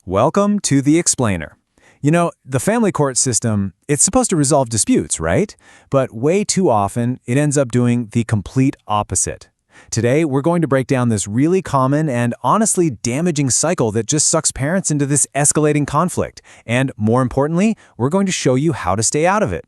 Welcome to the Explainer. You know, the family court system, it's supposed to resolve disputes, right? But way too often, it ends up doing the complete opposite. Today, we're going to break down this really common and honestly damaging cycle that just sucks parents into this escalating conflict. And more importantly, we're going to show you how to stay out of it.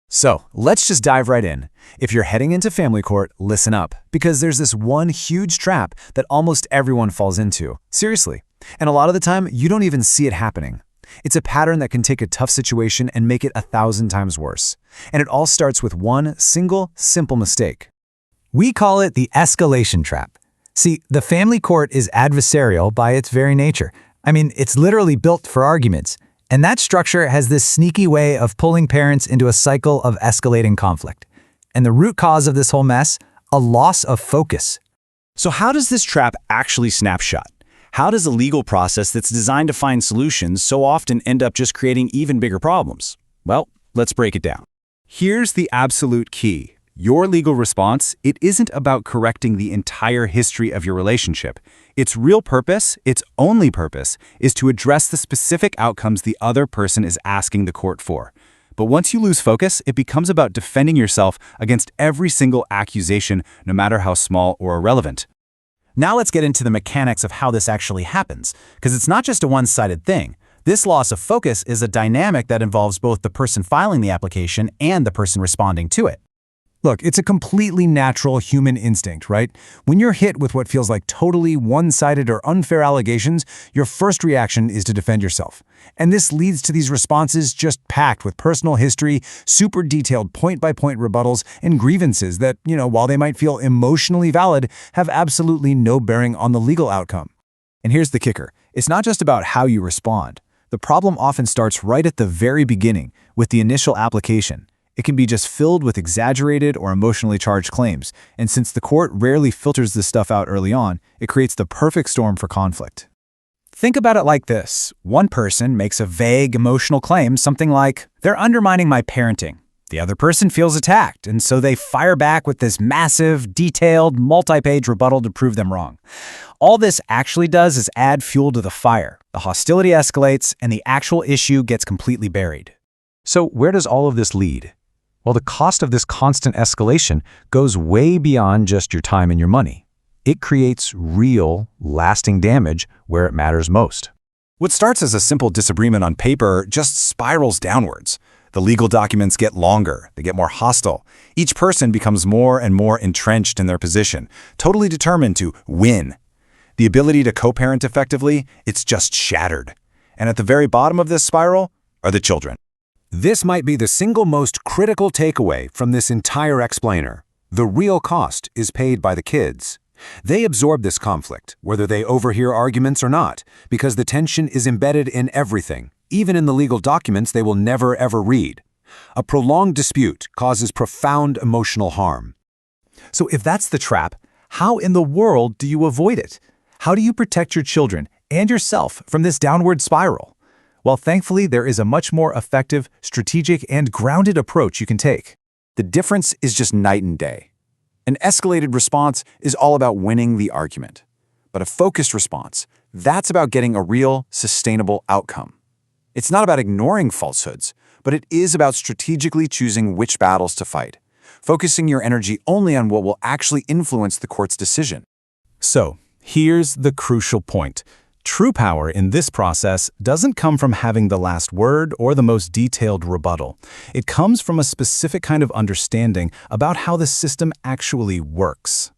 So, let's just dive right in. If you're heading into family court, listen up, because there's this one huge trap that almost everyone falls into. Seriously. And a lot of the time, you don't even see it happening. It's a pattern that can take a tough situation and make it 1,000 times worse. And it all starts with one single, simple mistake. We call it the escalation trap. See, the family court is adversarial by its very nature. I mean, it's literally built for arguments. And that structure has this sneaky way of pulling parents into a cycle of escalating conflict. And the root cause of this whole mess? A loss of focus. So how does this trap actually snapshot? How does a legal process that's designed to find solutions so often end up just creating even bigger problems? Well, let's break it down. Here's the absolute key. Your legal response, it isn't about correcting the entire history of your relationship. Its real purpose, its only purpose, is to address the specific outcomes the other person is asking the court for. But once you lose focus, it becomes about defending yourself against every single accusation, no matter how small or irrelevant. Now let's get into the mechanics of how this actually happens, because it's not just a one-sided thing. This loss of focus is a dynamic that involves both the person filing the application and the person responding to it. Look, it's a completely natural human instinct, right? When you're hit with what feels like totally one-sided or unfair allegations, your first reaction is to defend yourself. And this leads to these responses just packed with personal history, super detailed point-by-point rebuttals, and grievances that, while they might feel emotionally valid, have absolutely no bearing on the legal outcome. And here's the kicker. It's not just about how you respond. The problem often starts right at the very beginning, with the initial application. It can be just filled with exaggerated or emotionally charged claims, and since the court rarely filters this stuff out early on, it creates the perfect storm for conflict. Think about it like this. One person makes a vague emotional claim, something like, "They're undermining my parenting." The other person feels attacked, and so they fire back with this massive, detailed, multi-page rebuttal to prove them wrong. All this actually does is add fuel to the fire. The hostility escalates, and the actual issue gets completely buried. So where does all of this lead? Well, the cost of this constant escalation goes way beyond just your time and your money. It creates real, lasting damage where it matters most. What starts as a simple disagreement on paper just spirals downwards. The legal documents get longer, they get more hostile. Each person becomes more and more entrenched in their position, totally determined to win. The ability to co-parent effectively, it's just shattered. And at the very bottom of this spiral are the children. This might be the single most critical takeaway from this entire explainer. The real cost is paid by the kids. They absorb this conflict, whether they overhear arguments or not, because the tension is embedded in everything, even in the legal documents they will never ever read. A prolonged dispute causes profound emotional harm. So if that's the trap, how in the world do you avoid it? How do you protect your children and yourself from this downward spiral? Well, thankfully, there is a much more effective, strategic, and grounded approach you can take. The difference is just night and day. An escalated response is all about winning the argument. But a focused response, that's about getting a real, sustainable outcome. It's not about ignoring falsehoods, but it is about strategically choosing which battles to fight, focusing your energy only on what will actually influence the court's decision. So, here's the crucial point. True power in this process doesn't come from having the last word or the most detailed rebuttal. It comes from a specific kind of understanding about how the system actually works.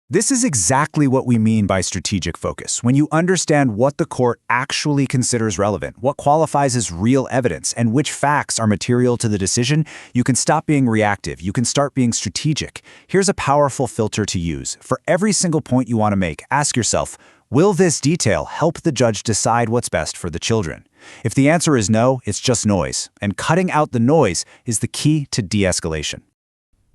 This is exactly what we mean by strategic focus. When you understand what the court actually considers relevant, what qualifies as real evidence, and which facts are material to the decision, you can stop being reactive. You can start being strategic. Here's a powerful filter to use. For every single point you want to make, ask yourself, will this detail help the judge decide what's best for the children? If the answer is no, it's just noise, and cutting out the noise is the key to de-escalation.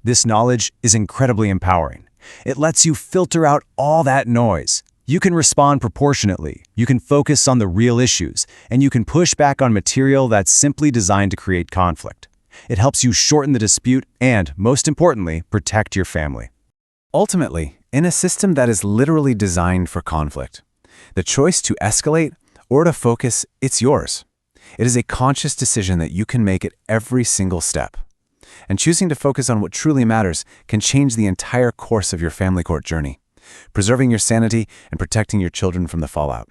This knowledge is incredibly empowering. It lets you filter out all that noise. You can respond proportionately, you can focus on the real issues, and you can push back on material that's simply designed to create conflict. It helps you shorten the dispute and, most importantly, protect your family. Ultimately, in a system that is literally designed for conflict, the choice to escalate or to focus, it's yours. It is a conscious decision that you can make at every single step. And choosing to focus on what truly matters can change the entire course of your family court journey, preserving your sanity and protecting your children from the fallout.